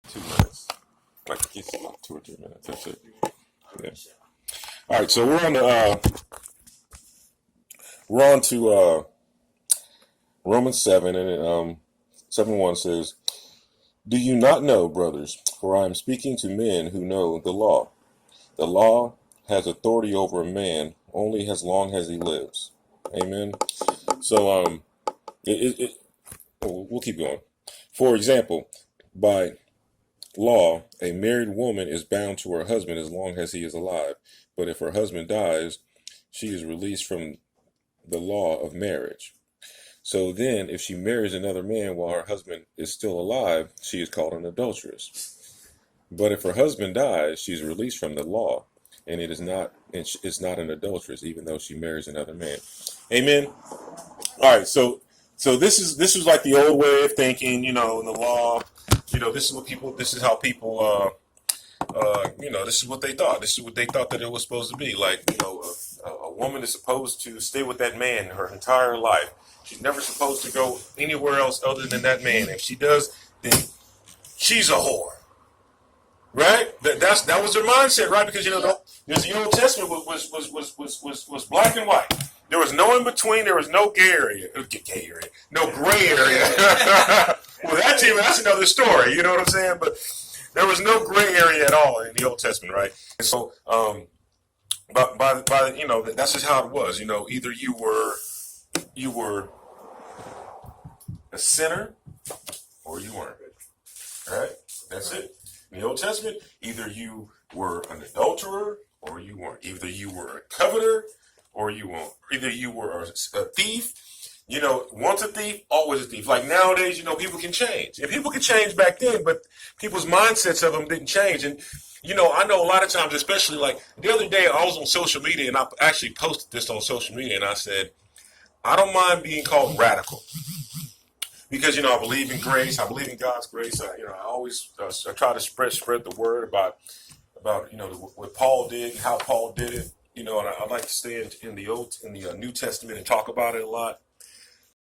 2 minutes. Like I guess about 2 or 3 minutes. That's it. Yeah. All right. So we're on to Romans 7, and 7:1 says, "Do you not know, brothers? For I am speaking to men who know the law. The law has authority over a man only as long as he lives." Amen. So we'll keep going. For example, by law, a married woman is bound to her husband as long as he is alive. But if her husband dies, she is released from the law of marriage. So then, if she marries another man while her husband is still alive, she is called an adulteress. But if her husband dies, she is released from the law, and it's not an adulteress, even though she marries another man. Amen. All right. So this is like the old way of thinking. In the law. This is how people. This is what they thought. This is what they thought that it was supposed to be. Like, a woman is supposed to stay with that man her entire life. She's never supposed to go anywhere else other than that man. If she does, then she's a whore, right? That was their mindset, right? Because the Old Testament was black and white. There was no in between. There was no no gray area. Well, that's another story. You know what I'm saying? But there was no gray area at all in the Old Testament, right? And so, that's just how it was. Either you were a sinner or you weren't. All right, that's it. In the Old Testament, either you were an adulterer or you weren't. Either you were a coveter or you weren't. Either you were a thief. Once a thief, always a thief. Like nowadays, people can change. And people could change back then, but people's mindsets of them didn't change. And, I know a lot of times, especially like the other day, I was on social media and I actually posted this on social media and I said, I don't mind being called radical because, I believe in grace. I believe in God's grace. I always I try to spread the word about what Paul did and how Paul did it. And I like to stay in the New Testament and talk about it a lot.